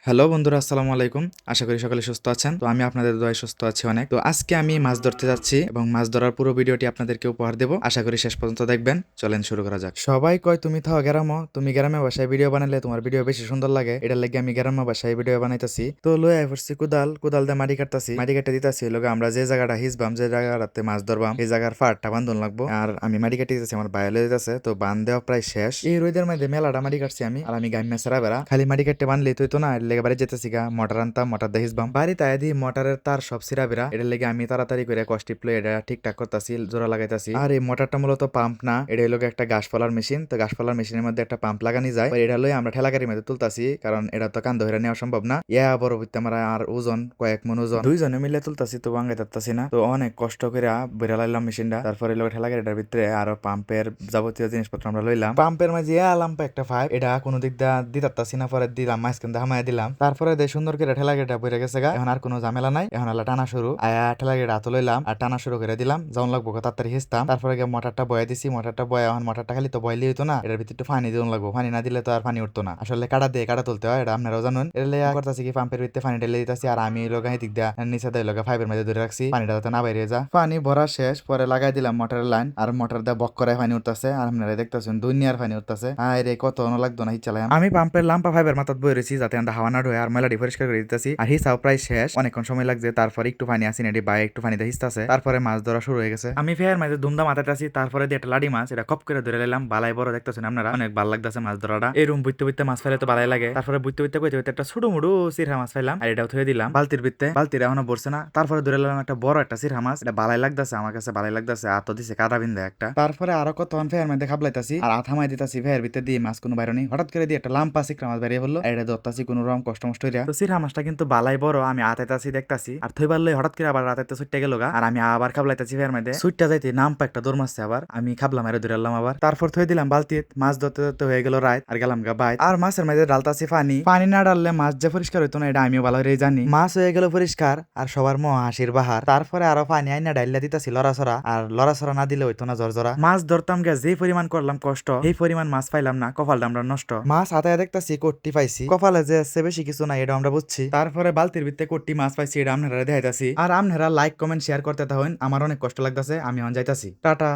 Hello বন্ধুরা, আসসালামু আলাইকুম। আশা করি সকলে সুস্থ আছেন। তো আমি আপনাদের দোয়ায় সুস্থ আছি অনেক। তো আজকে আমি মাছ ধরতে যাচ্ছি এবং মাছ ধরার পুরো ভিডিওটি আপনাদেরকে উপহার দেব। আশা করি শেষ পর্যন্ত দেখবেন। চলেন শুরু করা যাক। সবাই কয় তুমি থাও গ্রামে, তুমি গ্রামে বাসায় ভিডিও বানালে তোমার ভিডিও বেশি সুন্দর লাগে। এটার লাগে আমি গ্রামে বাসায় ভিডিও বানাইতেছি। তো লয়ে পড়ছি কোদাল দিয়ে মাটি কাটতাছি, মাটি কাটতে দিতেছি। লোক আমরা যে জায়গাটা হিসবাম, যে জায়গাটাতে মাছ ধরবাম, এই জায়গার ফাড়টা বান্ধন লাগবো। আর আমি মাটি কাটি দিতেছি, আমার বাইরে দিতেছে। তো বান দেওয়া প্রায় শেষ। এই রোদের মধ্যে মেলাটা মাটি কাটছি আমি, আর আমি গাইমা সেরা বেড়া খালি মাটি কাটতে বানলেই তো না। লেগে বাড়ি যেতেছি গা, মোটর আনতাম, মোটর দেখিসবাম বাড়িতে আয় দি মোটরের তার সব সিরাবিরা। এটার লেগে আমি তাড়াতাড়ি করে কষ্টিপ লই এটা ঠিকঠাক করতেছি, জোড়া লাগাইতাছি। আর এই মোটরটা মূলত পাম্প না, এটা হলো একটা ঘাস ফলার মেশিন। তো ঘাস ফলার মেশিনের মধ্যে একটা পাম্প লাগানি যায়। এটা লই আমরা ঠেলা গাড়ির মধ্যে তুলতাছি, কারণ এটা তো কান ধরে নেওয়া সম্ভব না। বড় হইতে আমরা আর ওজন কয়েক মন ওজন, দুইজনে মিলে তুলতাছি, তো বাঙ্গাই তারতাছি না। তো অনেক কষ্ট করে বেরা লাইলাম মেশিনটা। তারপরে লোক ঠেলা গাড়িটার ভিতরে আরো পাম্পের যাবতীয় জিনিসপত্র আমরা লইলাম। পাম্পের মাঝে আলাম একটা পাইপ, এটা কোনো দিক দিতারতাছি না, পরে দিলাম মাঝখান দিয়ে হামায় দিলাম। তারপরে সুন্দর করে ঠেলা গেটা বইরে গেছে গা। এখন আর কোনো ঝামেলা নাই, এখন আল্লাহ টানা শুরু। আয়া ঠেলা গেটা হাত লইলাম আর টানা শুরু করে দিলাম। যেমন লাগবো তাড়াতাড়ি হিসতাম। তারপরে মোটরটা বয়ে দিছি, মোটরটা বয়ে এখন মোটরটা খালি তো বয়লি হইতো না, এটার ভিতরে একটু পানি দিন লাগবো। পানি না দিলে তো আর পানি উঠতো না। আসলে কাটা দিয়ে কাটা তুলতে হয়, এটা আপনারাও জানুন। এটা করতেছি কি পাম্পের ভিতরে পানি ঢেলে দিতেছি, আর আমি লোক দিক দিয়া নিচে দেয় লোক ফাইবের মধ্যে ধরে রাখছি, পানিটা যাতে না বাইরে যা। পানি ভরা শেষ, পরে লাগাই দিলাম মোটরের লাইন, আর মোটর দিয়ে বক করে পানি উঠতেছে। আর আপনারা দেখতেছেন দুনিয়ার পানি উঠতেছে। আরে কত লাগতো না ইচ্ছালাম। আমি পাম্পের লাম্পা ফাইবার মাথাত বয়ে রয়েছি, যাতে আমরা হাওয়া না ঢোয়, আর ময়লাটি পরিষ্কার করে দিতেছি। আর হিসাব প্রায় শেষ, অনেকক্ষণ সময় লাগছে। তারপরে একটু পানি আসি নেটি বাই একটু পানিতে হিসতাছে। তারপরে মাছ ধরা শুরু হয়ে গেছে। আমি ফের মাঝে ধুমধাম মাথাতে তারপরে দিয়ে একটা লাডি মাছ, এটা কপ করে ধরে নিলাম। বালাই বড় দেখতেছেন আপনারা, অনেক ভালো লাগতেছে মাছ ধরাটা। এই রুম বুঝতে বুঝতে মাছ ফেলে তো ভালাই লাগে। তারপরে বুঝতে বুঝতে কইতে কইতে একটা ছোট মুড়ু সিরহা মাছ পাইলাম, আর এটাও থুয়ে দিলাম বালতির ভিতরে। বালতির এখনো ভরছে না। তারপরে ধরে নিলাম একটা বড় একটা সিরহা মাছ, এটা ভালাই লাগতেছে আমার কাছে, ভালাই লাগতেছে। আর তো দিছে কাদা বিন্দা একটা। তারপরে আরো কতক্ষণ ফের মধ্যে খাবলাইতাছি, আর আথামাই দিতাছি ফের ভিতরে দিয়ে মাছ কোনো বাইরে নেই। হঠাৎ করে দিয়ে একটা লাম্পা সিকরা মাছ বেরিয়ে বললো, এটা ধরতাছি কোনো রকম কষ্ট মষ্ট হইয়া। তো সিরহা মাছটা কিন্তু বালাই বড়, আমি আতাইতাছি দেখতাছি। আর থই বারলে হঠাৎ করে আবার রাতে ছুটতে গেল গা, আর আমি আবার খাবলাইতাছি ফের মধ্যে। সুইটটা যাইতে নাম্পা একটা দৌড় মারছে, আবার আমি খাবলাম আর ধরলাম আবার। তারপর থই দিলাম বালতিত, মাছ ধরতে ধরতে হয়ে গেল রাত, আর গেলাম গা বাইর। আর মাছের মধ্যে ডালতাছি পানি। পানি না ডাললে মাছ যে পরিষ্কার হইতো না, এটা আমিও ভালো করে জানি। মাছ হয়ে গেল পরিষ্কার, আর সবার মহ হাসির বাহার। তারপরে আরো পানি আইনা ডাইলা দিতাছি লড়াছড়া, আর লড়াছড়া না দিলে হইতো না জরজরা। মাছ ধরতাম গা, যে পরিমাণ করলাম কষ্ট, এই পরিমাণ মাছ পাইলাম না, কপালটা আমরা নষ্ট। মাছ হাতায় দেখতাছি কট্টি পাইছি, কপালে যে আছে বেশি কিছু না, এটা আমরা বুঝছি। তারপরে বালতির ভিতরে কট্টি মাছ পাইছি, এটা আপনারা দেখাইতাছি। আর আপনারা লাইক কমেন্ট শেয়ার করতে থাকুন, আমার অনেক কষ্ট লাগতাছে। আমি যাইতাছি, টাটা।